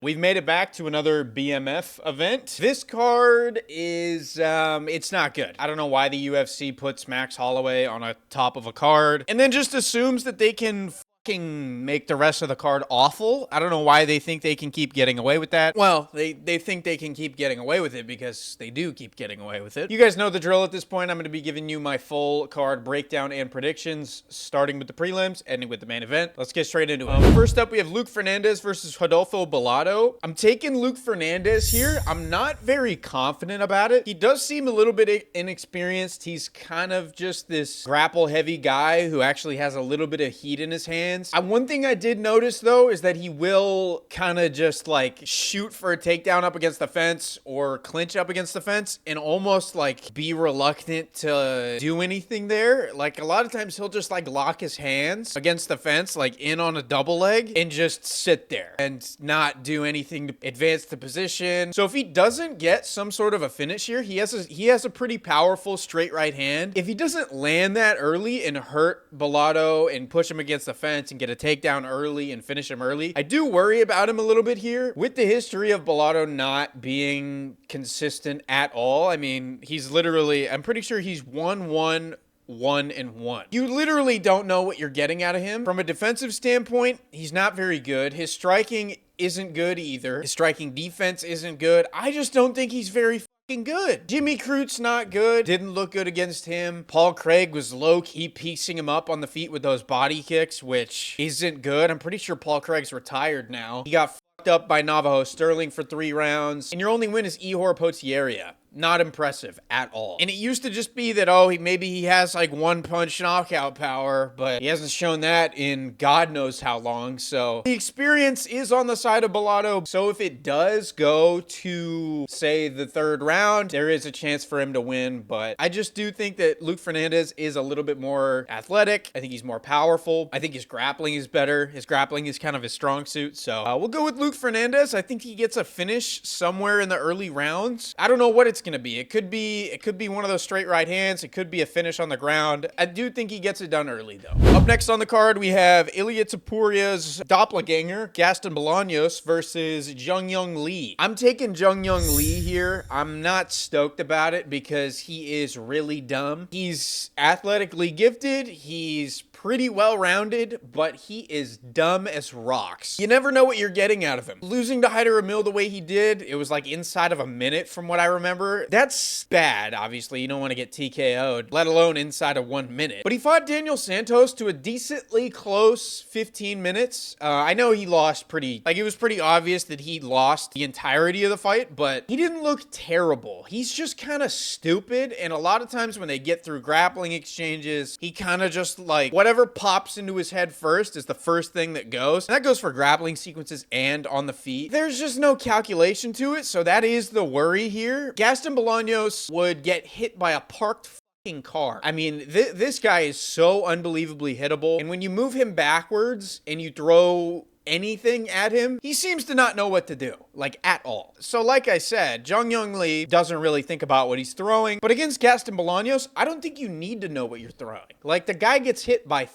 We've made it back to another BMF event. This card is, it's not good. I don't know why the UFC puts Max Holloway on a top of a card and then just assumes that they can make the rest of the card awful. I don't know why they think they can keep getting away with that. Well, they think they can keep getting away with it because they do keep getting away with it. You guys know the drill at this point. I'm going to be giving you my full card breakdown and predictions, starting with the prelims, ending with the main event. Let's get straight into it. First up, we have Luke Fernandez versus Rodolfo Bellato. I'm taking Luke Fernandez here. I'm not very confident about it. He does seem a little bit inexperienced. He's kind of just this grapple-heavy guy who actually has a little bit of heat in his hands. One thing I did notice, though, is that he will kind of just like shoot for a takedown up against the fence or clinch up against the fence and almost like be reluctant to do anything there. Like a lot of times he'll just like lock his hands against the fence, like in on a double leg, and just sit there and not do anything to advance the position. So if he doesn't get some sort of a finish here, he has a pretty powerful straight right hand. If he doesn't land that early and hurt Bellato and push him against the fence and get a takedown early and finish him early, I do worry about him a little bit here. With the history of Bellato not being consistent at all, I mean, he's literally, I'm pretty sure he's 1-1, 1-1. You literally don't know what you're getting out of him. From a defensive standpoint, he's not very good. His striking isn't good either. His striking defense isn't good. I just don't think he's very good. Jimmy Crute's not good. Didn't look good against him. Paul Craig was low-key piecing him up on the feet with those body kicks, which isn't good. I'm pretty sure Paul Craig's retired now. He got fucked up by Navajo Sterling for 3 rounds. And your only win is Ihor Potieria. Not impressive at all. And it used to just be that, oh, maybe he has like one punch knockout power, but he hasn't shown that in God knows how long. So the experience is on the side of Bellato. So if it does go to, say, the 3rd round, there is a chance for him to win. But I just do think that Luke Fernandez is a little bit more athletic. I think he's more powerful. I think his grappling is better. His grappling is kind of his strong suit. So we'll go with Luke Fernandez. I think he gets a finish somewhere in the early rounds. I don't know what it's going to be. It could be one of those straight right hands. It could be a finish on the ground. I do think he gets it done early, though. Up next on the card, we have Ilia Topuria's doppelganger, Gaston Bolaños, versus Jung Young Lee. I'm taking Jung Young Lee here. I'm not stoked about it because he is really dumb. He's athletically gifted. He's pretty well-rounded, but he is dumb as rocks. You never know what you're getting out of him. Losing to Hyder Emil the way he did, it was like inside of a minute from what I remember. That's bad, obviously. You don't want to get TKO'd, let alone inside of 1 minute. But he fought Daniel Santos to a decently close 15 minutes. I know he lost it was pretty obvious that he lost the entirety of the fight, but he didn't look terrible. He's just kind of stupid, and a lot of times when they get through grappling exchanges, he kind of just like, whatever pops into his head first is the first thing that goes. And that goes for grappling sequences and on the feet. There's just no calculation to it, so that is the worry here. Gaston Bolaños would get hit by a parked fucking car. I mean, this guy is so unbelievably hittable, and when you move him backwards and you throw anything at him, he seems to not know what to do, like at all. So like I said, Jung Young Lee doesn't really think about what he's throwing, but against Gaston Bolaños, I don't think you need to know what you're throwing. Like the guy gets hit by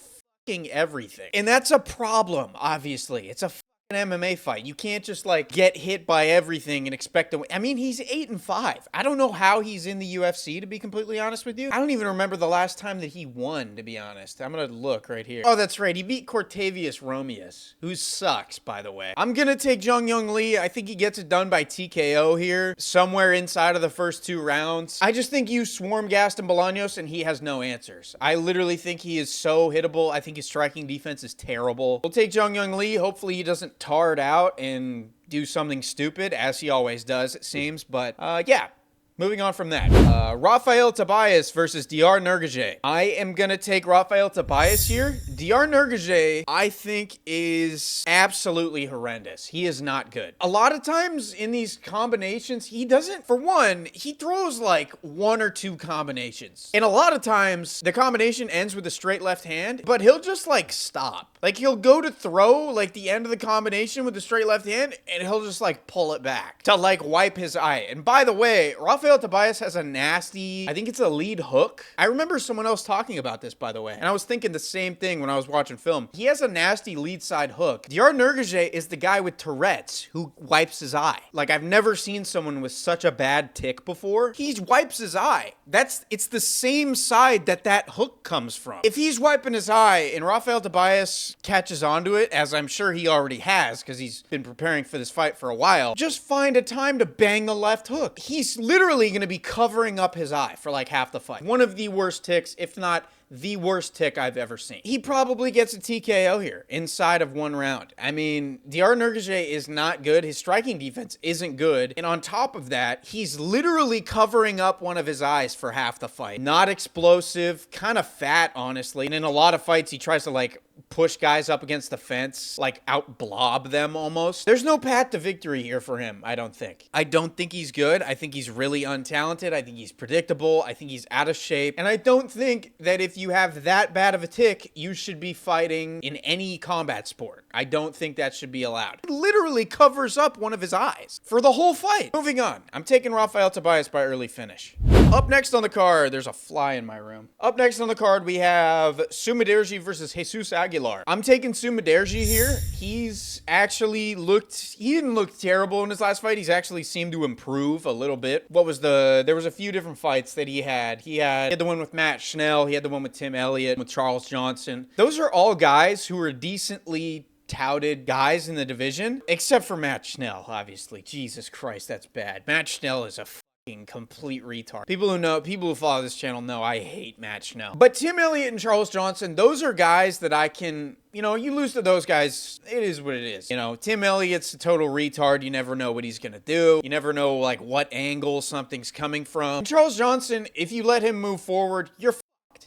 fucking everything, and that's a problem. Obviously, it's a MMA fight. You can't just like get hit by everything and expect to win. I mean, he's 8-5. I don't know how he's in the UFC, to be completely honest with you. I don't even remember the last time that he won, to be honest. I'm gonna look right here. Oh, that's right. He beat Cortavius Romeus, who sucks, by the way. I'm gonna take Jung Young Lee. I think he gets it done by TKO here, somewhere inside of the first 2 rounds. I just think you swarm Gaston Bolaños and he has no answers. I literally think he is so hittable. I think his striking defense is terrible. We'll take Jung Young Lee. Hopefully he doesn't tar it out and do something stupid, as he always does, it seems. But yeah, moving on from that. Rafael Tobias versus DR Nurgaje. I am going to take Rafael Tobias here. DR Nurgaje, I think, is absolutely horrendous. He is not good. A lot of times in these combinations, he doesn't, for one, he throws like 1 or 2 combinations. And a lot of times, the combination ends with a straight left hand, but he'll just like stop. Like he'll go to throw like the end of the combination with the straight left hand, and he'll just like pull it back to like wipe his eye. And by the way, Rafael Rafael Tobias has a nasty, I think it's a lead hook. I remember someone else talking about this, by the way, and I was thinking the same thing when I was watching film. He has a nasty lead side hook. Diar Nurgaje is the guy with Tourette's who wipes his eye. Like, I've never seen someone with such a bad tick before. He wipes his eye. It's the same side that hook comes from. If he's wiping his eye and Rafael Tobias catches onto it, as I'm sure he already has because he's been preparing for this fight for a while, just find a time to bang the left hook. He's literally going to be covering up his eye for like half the fight. One of the worst ticks, if not the worst tick I've ever seen. He probably gets a TKO here inside of 1 round. I mean, Diar Nurgaje is not good. His striking defense isn't good. And on top of that, he's literally covering up one of his eyes for half the fight. Not explosive, kind of fat, honestly. And in a lot of fights, he tries to like push guys up against the fence, like out blob them almost. There's no path to victory here for him, I don't think. I don't think he's good. I think he's really untalented. I think he's predictable. I think he's out of shape. And I don't think that if you have that bad of a tick, you should be fighting in any combat sport. I don't think that should be allowed. It literally covers up one of his eyes for the whole fight. Moving on. I'm taking Rafael Tobias by early finish. Up next on the card, there's a fly in my room. Up next on the card, we have Sumaderji versus Jesus Aguilar. I'm taking Sumaderji here. He didn't look terrible in his last fight. He's actually seemed to improve a little bit. There was a few different fights that he had. He had the one with Matt Schnell. He had the one with Tim Elliott, with Charles Johnson. Those are all guys who are decently touted guys in the division, except for Matt Schnell, obviously. Jesus Christ, that's bad. Matt Schnell is a complete retard. People who follow this channel know I hate Matt Schnell. But Tim Elliott and Charles Johnson, those are guys that I can, you lose to those guys, it is what it is. Tim Elliott's a total retard. You never know what he's gonna do. You never know like what angle something's coming from. And Charles Johnson, if you let him move forward, you're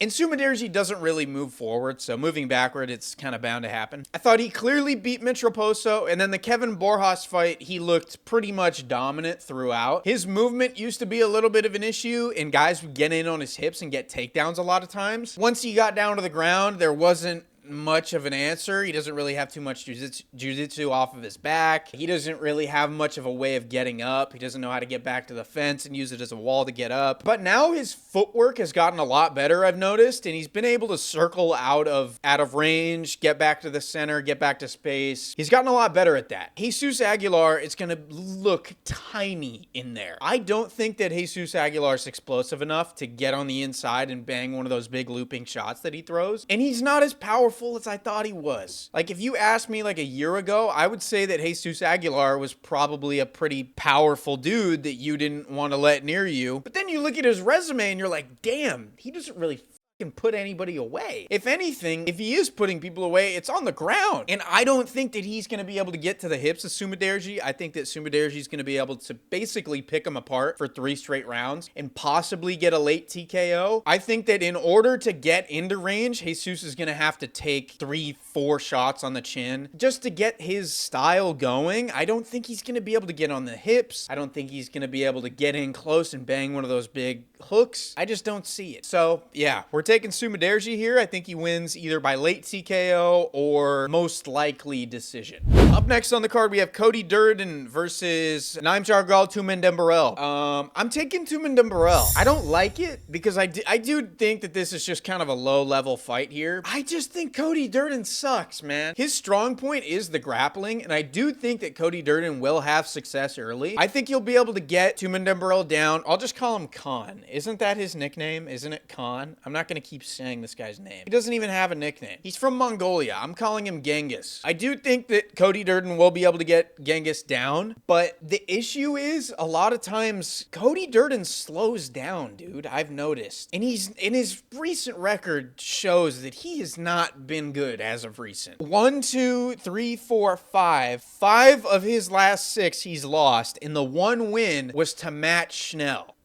and Sumaderji doesn't really move forward, so moving backward, it's kind of bound to happen. I thought he clearly beat Mitroposo, and then the Kevin Borjas fight, he looked pretty much dominant throughout. His movement used to be a little bit of an issue, and guys would get in on his hips and get takedowns a lot of times. Once he got down to the ground, there wasn't much of an answer. He doesn't really have too much jiu-jitsu off of his back. He doesn't really have much of a way of getting up. He doesn't know how to get back to the fence and use it as a wall to get up. But now his footwork has gotten a lot better, I've noticed, and he's been able to circle out of range, get back to the center, get back to space. He's gotten a lot better at that. Jesus Aguilar is going to look tiny in there. I don't think that Jesus Aguilar is explosive enough to get on the inside and bang one of those big looping shots that he throws. And he's not as powerful as I thought he was. Like, if you asked me like a year ago, I would say that Jesus Aguilar was probably a pretty powerful dude that you didn't want to let near you. But then you look at his resume and you're like, damn, he doesn't really can put anybody away. If anything, if he is putting people away, it's on the ground. And I don't think that he's going to be able to get to the hips of Sumaderji. I think that Sumaderji is going to be able to basically pick him apart for 3 straight rounds and possibly get a late TKO. I think that in order to get into range, Jesus is going to have to take 3-4 shots on the chin just to get his style going. I don't think he's going to be able to get on the hips. I don't think he's going to be able to get in close and bang one of those big hooks. I just don't see it. So yeah, we're taking Sumaderji here. I think he wins either by late TKO or most likely decision. Up next on the card, we have Cody Durden versus Naim Jargal Tumendemberel. I'm taking Tumendemberel. I don't like it because I do think that this is just kind of a low-level fight here. I just think Cody Durden sucks, man. His strong point is the grappling, and I do think that Cody Durden will have success early. I think he'll be able to get Tumendemberel down. I'll just call him Khan. Isn't that his nickname? Isn't it Khan? I'm not going to keep saying this guy's name. He doesn't even have a nickname. He's from Mongolia. I'm calling him Genghis. I do think that Cody Durden will be able to get Genghis down, but the issue is a lot of times Cody Durden slows down, dude. I've noticed. And his recent record shows that he has not been good as of recent. 1, 2, 3, 4, 5. 5 of his last 6 he's lost, and the one win was to Matt Schnell.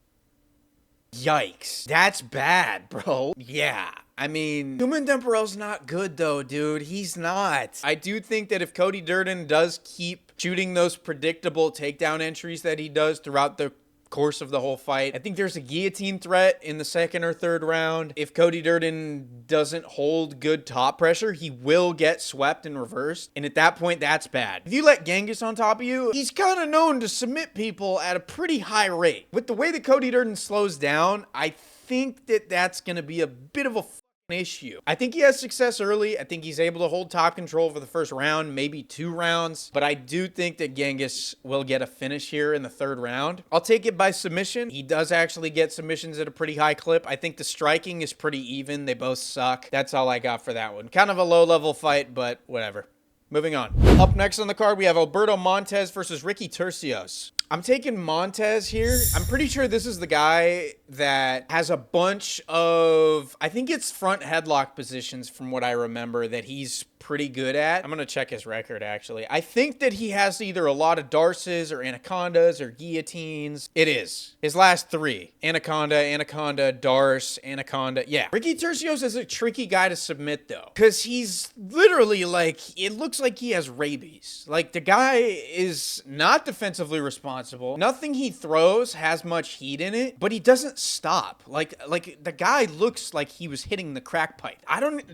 Yikes. That's bad, bro. Yeah. I mean, Tumendemberel's not good though, dude. He's not. I do think that if Cody Durden does keep shooting those predictable takedown entries that he does throughout the course of the whole fight. I think there's a guillotine threat in the second or third round. If Cody Durden doesn't hold good top pressure, he will get swept and reversed. And at that point, that's bad. If you let Genghis on top of you, he's kind of known to submit people at a pretty high rate. With the way that Cody Durden slows down, I think that that's going to be a bit of a issue. I think he has success early. I think he's able to hold top control for the first round, maybe 2 rounds. But I do think that Genghis will get a finish here in the third round. I'll take it by submission. He does actually get submissions at a pretty high clip. I think the striking is pretty even. They both suck. That's all I got for that one. Kind of a low-level fight, but whatever. Moving on. Up next on the card, we have Alberto Montez versus Ricky Turcios. I'm taking Montez here. I'm pretty sure this is the guy that has a bunch of, I think it's front headlock positions from what I remember that he's pretty good at. I'm going to check his record, actually. I think that he has either a lot of Darces or Anacondas or guillotines. It is. His last 3. Anaconda, Anaconda, Darce, Anaconda. Yeah. Ricky Turcios is a tricky guy to submit, though. Because he's literally like, it looks like he has rabies. Like, the guy is not defensively responsible. Nothing he throws has much heat in it, but he doesn't stop. Like the guy looks like he was hitting the crack pipe.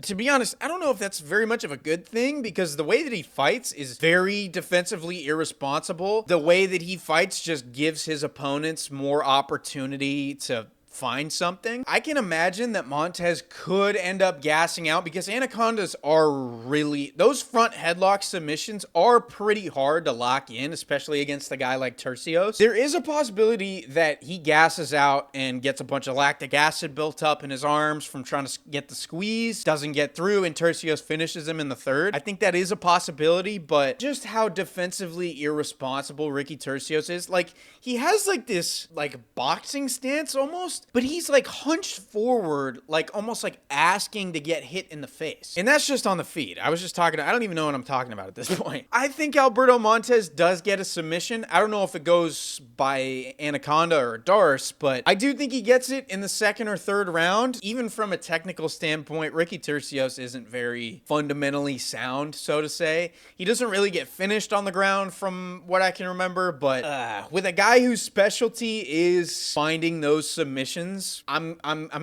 To be honest, I don't know if that's very much of a good thing, because the way that he fights is very defensively irresponsible. The way that he fights just gives his opponents more opportunity to find something. I can imagine that Montez could end up gassing out, because Anacondas are really, those front headlock submissions are pretty hard to lock in, especially against a guy like Turcios. There is a possibility that he gasses out and gets a bunch of lactic acid built up in his arms from trying to get the squeeze, doesn't get through, and Turcios finishes him in the third. I think that is a possibility, but just how defensively irresponsible Ricky Turcios is. Like, he has like this like boxing stance almost, but he's like hunched forward, like almost like asking to get hit in the face. And that's just on the feed. I don't even know what I'm talking about at this point. I think Alberto Montez does get a submission. I don't know if it goes by Anaconda or Darce, but I do think he gets it in the second or third round. Even from a technical standpoint, Ricky Turcios isn't very fundamentally sound, so to say. He doesn't really get finished on the ground from what I can remember, but with a guy whose specialty is finding those submissions, I'm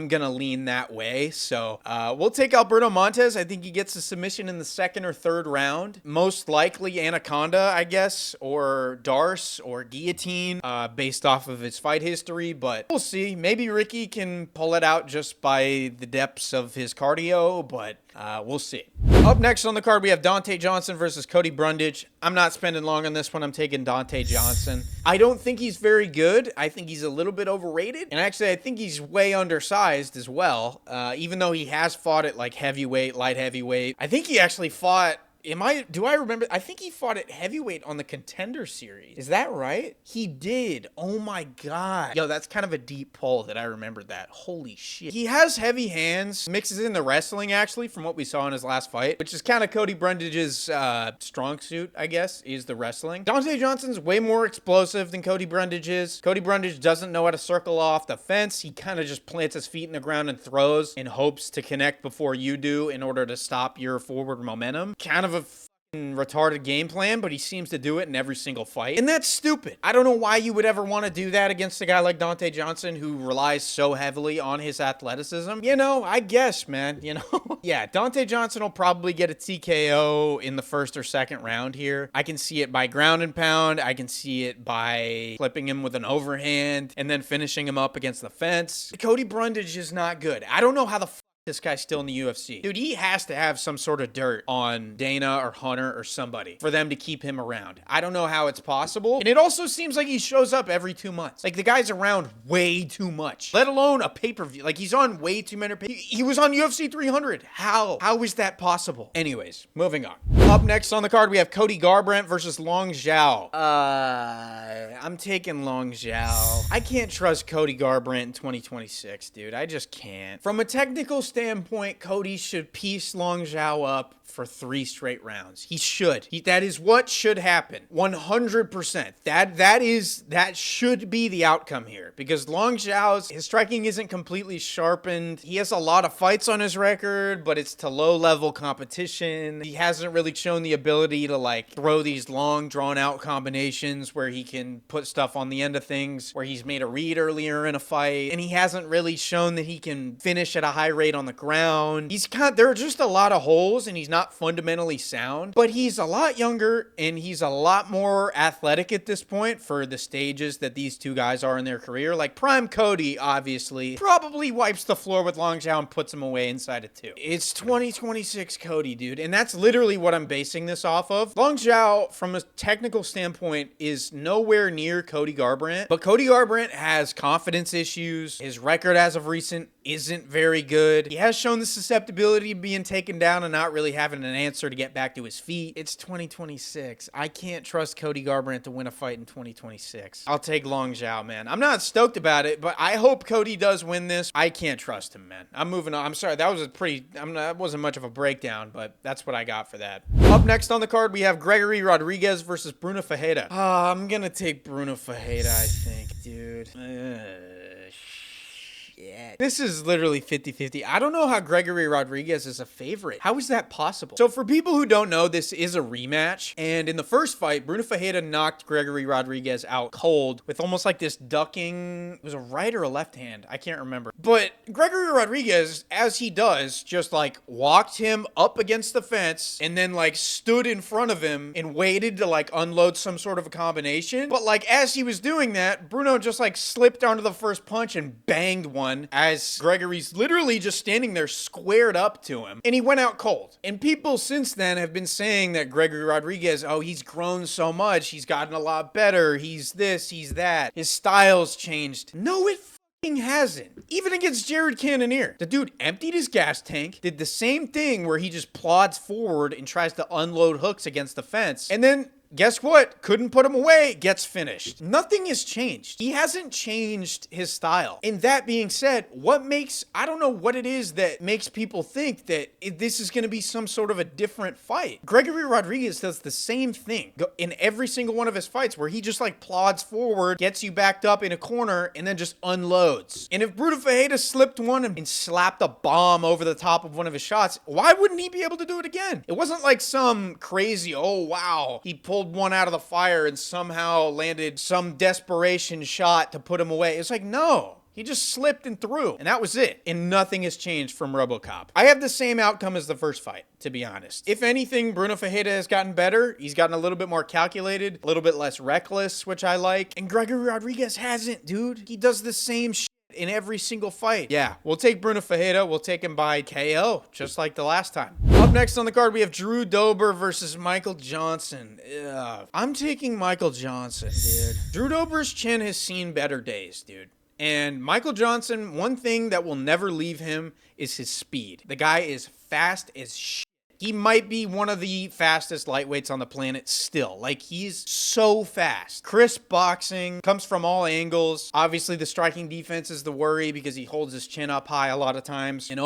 gonna lean that way. So we'll take Alberto Montez. I think he gets a submission in the second or third round. Most likely Anaconda, I guess, or Darce or guillotine, based off of his fight history, but we'll see. Maybe Ricky can pull it out just by the depths of his cardio, but we'll see. Up next on the card, we have Dante Johnson versus Cody Brundage. I'm not spending long on this one. I'm taking Dante Johnson. I don't think he's very good. I think he's a little bit overrated. And actually, I think he's way undersized as well. Even though he has fought at like heavyweight, light heavyweight. I think he actually fought... Do I remember? I think he fought at heavyweight on the Contender Series. Is that right? He did. Oh my God. Yo, that's kind of a deep pull that I remembered that. Holy shit. He has heavy hands, mixes in the wrestling actually from what we saw in his last fight, which is kind of Cody Brundage's strong suit, I guess, is the wrestling. Dante Johnson's way more explosive than Cody Brundage is. Cody Brundage doesn't know how to circle off the fence. He kind of just plants his feet in the ground and throws in hopes to connect before you do in order to stop your forward momentum. Kind of a retarded game plan, but he seems to do it in every single fight. And that's stupid. I don't know why you would ever want to do that against a guy like Dante Johnson who relies so heavily on his athleticism. You know, I guess, man, you know. Yeah, Dante Johnson will probably get a TKO in the first or second round here. I can see it by ground and pound. I can see it by flipping him with an overhand and then finishing him up against the fence. Cody Brundage is not good. I don't know how the this guy's still in the UFC. Dude, he has to have some sort of dirt on Dana or Hunter or somebody for them to keep him around. I don't know how it's possible. And it also seems like he shows up every 2 months. Like, the guy's around way too much, let alone a pay-per-view. Like, he's on way too many he was on UFC 300. How is that possible? Anyways, moving on. Up next on the card, we have Cody Garbrandt versus Long Zhao. I'm taking Long Zhao. I can't trust Cody Garbrandt in 2026, dude. I just can't. From a technical standpoint, Cody should piece Long Zhao up for 3 straight rounds. He should. That is what should happen. 100%. That should be the outcome here, because Long Zhao's, his striking isn't completely sharpened. He has a lot of fights on his record, but it's to low-level competition. He hasn't really shown the ability to like throw these long, drawn-out combinations where he can put put stuff on the end of things where he's made a read earlier in a fight, and he hasn't really shown that he can finish at a high rate on the ground. There are just a lot of holes, and he's not fundamentally sound, but he's a lot younger, and he's a lot more athletic at this point for the stages that these two guys are in their career. Like, prime Cody, obviously, probably wipes the floor with Long Zhao and puts him away inside of 2. It's 2026 Cody, dude, and that's literally what I'm basing this off of. Long Zhao, from a technical standpoint, is nowhere near Cody Garbrandt, but Cody Garbrandt has confidence issues. His record as of recent isn't very good. He has shown the susceptibility of being taken down and not really having an answer to get back to his feet. It's 2026. I can't trust Cody Garbrandt to win a fight in 2026. I'll take Long Zhao, man. I'm not stoked about it, but I hope Cody does win this. I can't trust him, man. I'm moving on. I'm sorry. That was that wasn't much of a breakdown, but that's what I got for that. Up next on the card, we have Gregory Rodriguez versus Bruno Ferreira. I'm gonna take Bruno Ferreira, I think, dude. Yeah. This is literally 50-50. I don't know how Gregory Rodriguez is a favorite. How is that possible? So for people who don't know, this is a rematch. And in the first fight, Bruno Ferreira knocked Gregory Rodriguez out cold with almost like this ducking. It was a right or a left hand. I can't remember. But Gregory Rodriguez, as he does, just like walked him up against the fence and then like stood in front of him and waited to like unload some sort of a combination. But like as he was doing that, Bruno just like slipped onto the first punch and banged one as Gregory's literally just standing there squared up to him, and he went out cold. And people since then have been saying that Gregory Rodriguez, oh, he's grown so much, he's gotten a lot better, he's this, he's that, his style's changed. No, it fucking hasn't. Even against Jared Cannonier, the dude emptied his gas tank, did the same thing where he just plods forward and tries to unload hooks against the fence, and then guess what? Couldn't put him away. Gets finished. Nothing has changed. He hasn't changed his style. And that being said, I don't know what it is that makes people think that this is going to be some sort of a different fight. Gregory Rodriguez does the same thing in every single one of his fights where he just like plods forward, gets you backed up in a corner, and then just unloads. And if Bruno Ferreira slipped one and slapped a bomb over the top of one of his shots, why wouldn't he be able to do it again? It wasn't like some crazy, oh wow, he pulled one out of the fire and somehow landed some desperation shot to put him away. It's like, no. He just slipped and threw, and that was it. And nothing has changed from RoboCop. I have the same outcome as the first fight, to be honest. If anything, Bruno Ferreira has gotten better. He's gotten a little bit more calculated, a little bit less reckless, which I like. And Gregory Rodriguez hasn't, dude. He does the same shit in every single fight. Yeah, we'll take Bruno Ferreira. We'll take him by KO, just like the last time. Up next on the card, we have Drew Dober versus Michael Johnson. Ugh. I'm taking Michael Johnson, dude. Drew Dober's chin has seen better days, dude. And Michael Johnson, one thing that will never leave him is his speed. The guy is fast as shit. He might be one of the fastest lightweights on the planet still. Like, he's so fast. Crisp boxing, comes from all angles. Obviously, the striking defense is the worry because he holds his chin up high a lot of times. And,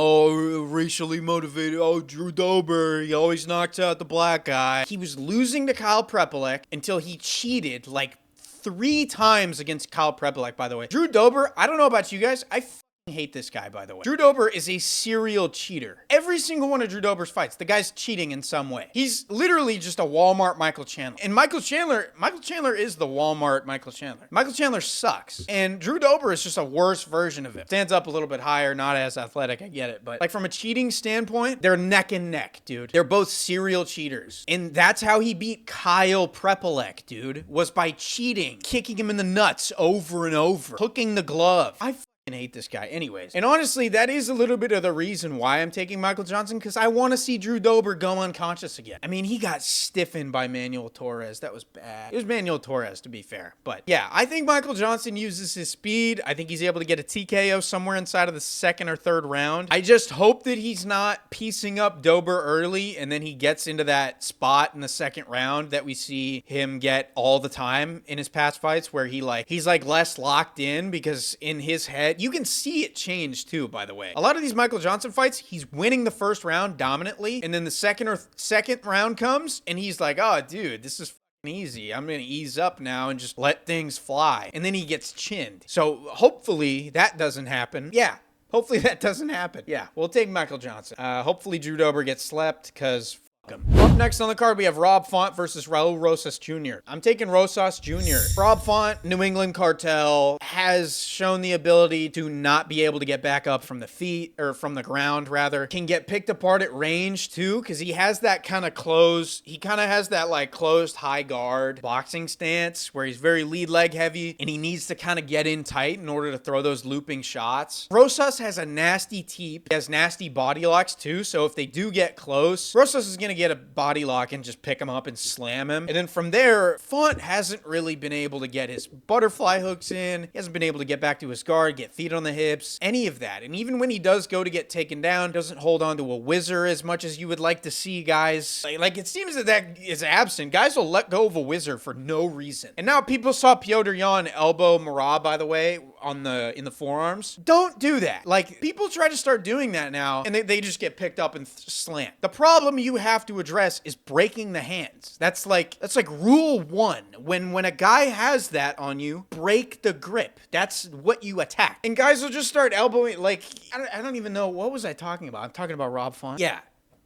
racially motivated. Oh, Drew Dober, he always knocks out the black guy. He was losing to Kyle Prepolek until he cheated, like, 3 times against Kyle Prepolek, by the way. Drew Dober, I don't know about you guys, I hate this guy, by the way. Drew Dober is a serial cheater. Every single one of Drew Dober's fights, the guy's cheating in some way. He's literally just a Walmart Michael Chandler. And Michael Chandler is the Walmart Michael Chandler. Michael Chandler sucks. And Drew Dober is just a worse version of him. Stands up a little bit higher, not as athletic, I get it. But like from a cheating standpoint, they're neck and neck, dude. They're both serial cheaters. And that's how he beat Kyle Prepolek, dude, was by cheating, kicking him in the nuts over and over, hooking the glove. I hate this guy anyways. And honestly, that is a little bit of the reason why I'm taking Michael Johnson, because I want to see Drew Dober go unconscious again. I mean, he got stiffened by Manuel Torres. That was bad. It was Manuel Torres, to be fair. But yeah, I think Michael Johnson uses his speed. I think he's able to get a TKO somewhere inside of the 2nd or 3rd round. I just hope that he's not piecing up Dober early and then he gets into that spot in the 2nd round that we see him get all the time in his past fights where he's less locked in, because in his head, you can see it change too, by the way. A lot of these Michael Johnson fights, he's winning the 1st round dominantly, and then the second round comes, and he's like, oh, dude, this is easy. I'm going to ease up now and just let things fly. And then he gets chinned. So hopefully that doesn't happen. Yeah. Hopefully that doesn't happen. Yeah, we'll take Michael Johnson. Hopefully Drew Dober gets slept, because Up next on the card, we have Rob Font versus Raul Rosas Jr. I'm taking Rosas Jr. Rob Font, New England Cartel, has shown the ability to not be able to get back up from the feet, or from the ground, rather. Can get picked apart at range, too, because he has that kind of closed, like, closed high guard boxing stance, where he's very lead leg heavy, and he needs to kind of get in tight in order to throw those looping shots. Rosas has a nasty teep. He has nasty body locks, too, so if they do get close, Rosas is going to get a body lock and just pick him up and slam him. And then from there, Font hasn't really been able to get his butterfly hooks in. He hasn't been able to get back to his guard, get feet on the hips, any of that. And even when he does go to get taken down, doesn't hold on to a whizzer as much as you would like to see guys. Like it seems that is absent. Guys will let go of a whizzer for no reason. And now people saw Piotr Jan elbow Marab, by the way, in the forearms. Don't do that. Like, people try to start doing that now, and they just get picked up and slant. The problem you have to address is breaking the hands. That's like rule one. When a guy has that on you, break the grip. That's what you attack. And guys will just start elbowing, like, I don't even know, what was I talking about? I'm talking about Rob Font. Yeah.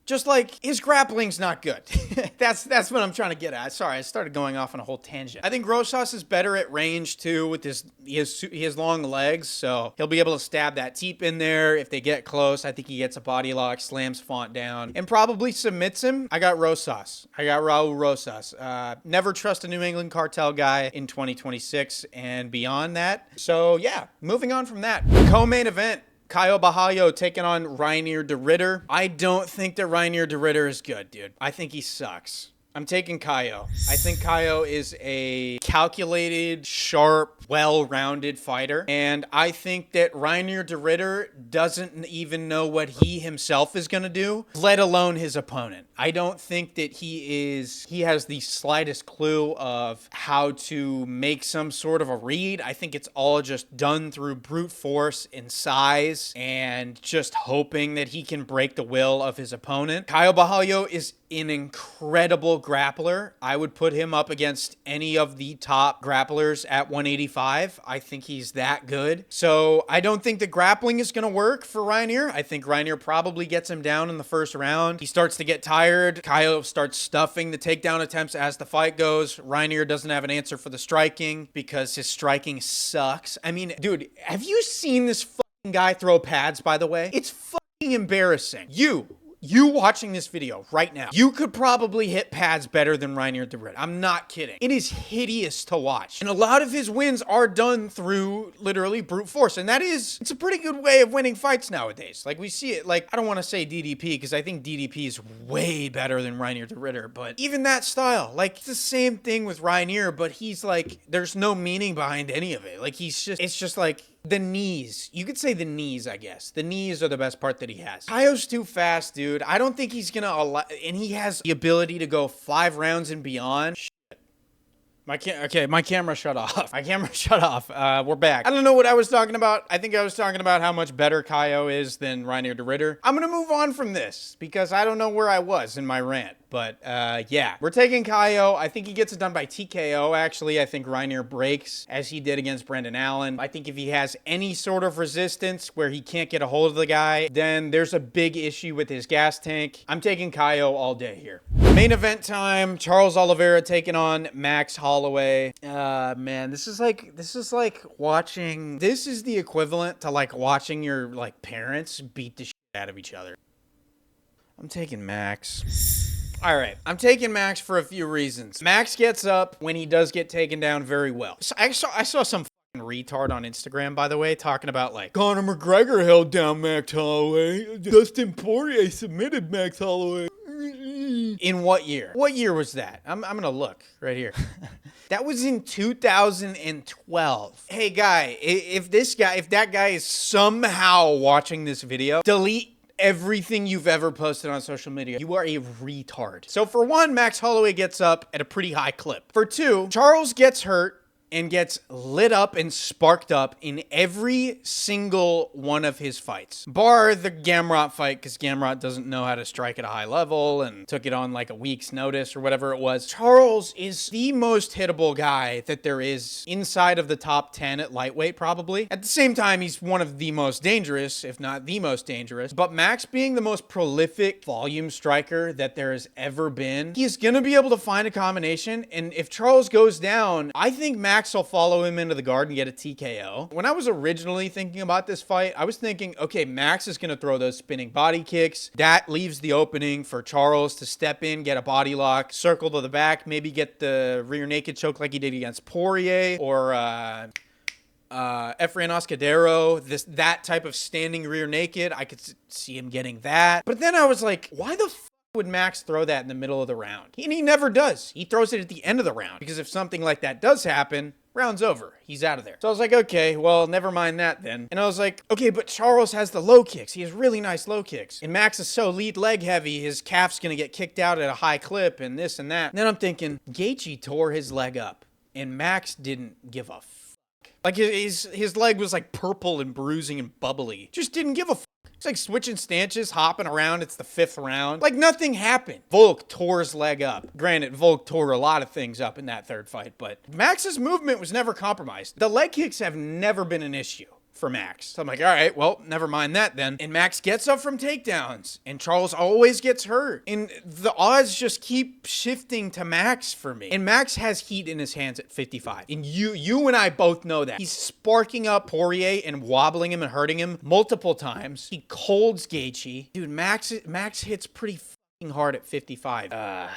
Just like, his grappling's not good. That's what I'm trying to get at. Sorry, I started going off on a whole tangent. I think Rosas is better at range too with he has long legs, so he'll be able to stab that teep in there. If they get close, I think he gets a body lock, slams Font down, and probably submits him. I got Rosas. I got Raul Rosas. Never trust a New England Cartel guy in 2026 and beyond that. So yeah, moving on from that. Co-main event. Caio Borralho taking on Reinier de Ridder. I don't think that Reinier de Ridder is good, dude. I think he sucks. I'm taking Caio. I think Caio is a calculated, sharp, well-rounded fighter. And I think that Reinier de Ridder doesn't even know what he himself is going to do, let alone his opponent. I don't think that he has the slightest clue of how to make some sort of a read. I think it's all just done through brute force and size and just hoping that he can break the will of his opponent. Caio Borralho is an incredible grappler. I would put him up against any of the top grapplers at 185. I think he's that good. So I don't think the grappling is going to work for Reinier. I think Reinier probably gets him down in the first round. He starts to get tired. Caio starts stuffing the takedown attempts as the fight goes. Reinier doesn't have an answer for the striking because his striking sucks. I mean, dude, have you seen this fucking guy throw pads, by the way? It's fucking embarrassing. You watching this video right now, you could probably hit pads better than Reinier de Ridder. I'm not kidding. It is hideous to watch. And a lot of his wins are done through literally brute force. And it's a pretty good way of winning fights nowadays. Like, we see it, like, I don't want to say DDP because I think DDP is way better than Reinier de Ridder. But even that style, like, it's the same thing with Reinier, but he's like, there's no meaning behind any of it. Like, it's just like, the knees. You could say the knees, I guess. The knees are the best part that he has. Caio's too fast, dude. I don't think he's gonna allow, and he has the ability to go 5 rounds and beyond. My camera shut off. My camera shut off. We're back. I don't know what I was talking about. I think I was talking about how much better Caio is than Reinier de Ridder. I'm gonna move on from this because I don't know where I was in my rant. But, yeah. We're taking Caio. I think he gets it done by TKO, actually. I think Reinier breaks, as he did against Brendan Allen. I think if he has any sort of resistance where he can't get a hold of the guy, then there's a big issue with his gas tank. I'm taking Caio all day here. Main event time. Charles Oliveira taking on Max Holloway. Man, this is like watching... This is the equivalent to, like, watching your, like, parents beat the shit out of each other. I'm taking Max. All right, I'm taking Max for a few reasons. Max gets up when he does get taken down very well. So I saw some retard on Instagram, by the way, talking about like Conor McGregor held down Max Holloway. Dustin Poirier submitted Max Holloway. In what year? What year was that? I'm gonna look right here. That was in 2012. Hey guy, if that guy is somehow watching this video, delete everything you've ever posted on social media. You are a retard. So for one, Max Holloway gets up at a pretty high clip. For two, Charles gets hurt and gets lit up and sparked up in every single one of his fights. Bar the Gamrot fight, because Gamrot doesn't know how to strike at a high level and took it on like a week's notice or whatever it was. Charles is the most hittable guy that there is inside of the top 10 at lightweight, probably. At the same time, he's one of the most dangerous, if not the most dangerous. But Max being the most prolific volume striker that there has ever been, he's gonna be able to find a combination. And if Charles goes down, I think Max will follow him into the guard and get a TKO. When I was originally thinking about this fight, I was thinking, okay, Max is gonna throw those spinning body kicks. That leaves the opening for Charles to step in, get a body lock, circle to the back, maybe get the rear naked choke like he did against Poirier or Efrain Oscadero, that type of standing rear naked. I could see him getting that. But then I was like, why the f would Max throw that in the middle of the round? And he never does. He throws it at the end of the round, because if something like that does happen, round's over. He's out of there. So I was like, okay, well, never mind that then. And I was like, okay, but Charles has the low kicks. He has really nice low kicks. And Max is so lead leg heavy, his calf's gonna get kicked out at a high clip and this and that. And then I'm thinking, Gaethje tore his leg up and Max didn't give a fuck. Like his leg was like purple and bruising and bubbly. Just didn't give a fuck. It's like switching stances, hopping around. It's the 5th round. Like nothing happened. Volk tore his leg up. Granted, Volk tore a lot of things up in that 3rd fight, but Max's movement was never compromised. The leg kicks have never been an issue for Max. So I'm like, all right, well, never mind that then. And Max gets up from takedowns, and Charles always gets hurt. And the odds just keep shifting to Max for me. And Max has heat in his hands at 55. And you and I both know that. He's sparking up Poirier and wobbling him and hurting him multiple times. He colds Gaethje. Dude, Max hits pretty fucking hard at 55.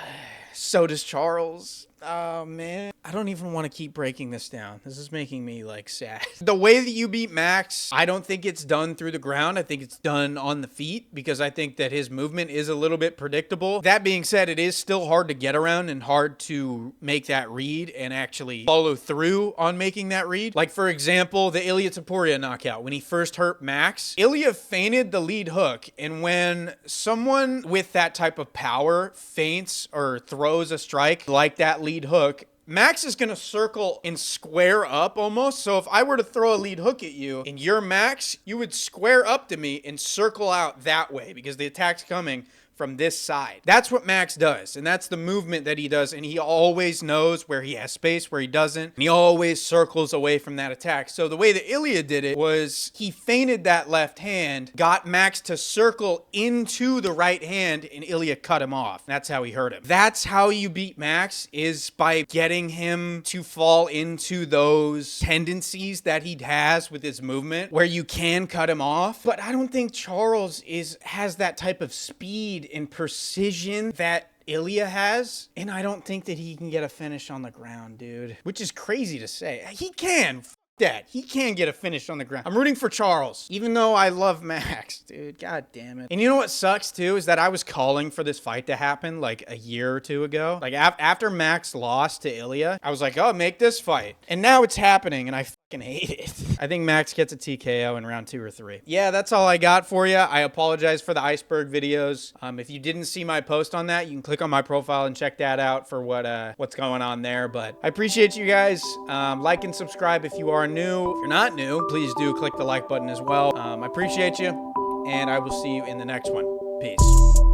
So does Charles. Oh, man. I don't even want to keep breaking this down. This is making me, like, sad. The way that you beat Max, I don't think it's done through the ground. I think it's done on the feet, because I think that his movement is a little bit predictable. That being said, it is still hard to get around and hard to make that read and actually follow through on making that read. Like, for example, the Ilia Topuria knockout. When he first hurt Max, Ilia feinted the lead hook, and when someone with that type of power feints or throws a strike like that lead hook, Max is going to circle and square up almost. So if I were to throw a lead hook at you and you're Max, you would square up to me and circle out that way, because the attack's coming from this side. That's what Max does, and that's the movement that he does, and he always knows where he has space, where he doesn't, and he always circles away from that attack. So the way that Ilia did it was he feinted that left hand, got Max to circle into the right hand, and Ilia cut him off. That's how he hurt him. That's how you beat Max, is by getting him to fall into those tendencies that he has with his movement, where you can cut him off. But I don't think Charles has that type of speed and precision that Ilia has, and I don't think that he can get a finish on the ground, dude. Which is crazy to say. He can. That. He can get a finish on the ground. I'm rooting for Charles, even though I love Max, dude. God damn it. And you know what sucks too, is that I was calling for this fight to happen like a year or two ago. Like after Max lost to Ilia, I was like, oh, make this fight. And now it's happening, and I fucking hate it. I think Max gets a TKO in round 2 or 3. Yeah, that's all I got for you. I apologize for the iceberg videos. If you didn't see my post on that, you can click on my profile and check that out for what's going on there. But I appreciate you guys. Like and subscribe if you are new. If you're not new, please do click the like button as well. I appreciate you, and I will see you in the next one. Peace.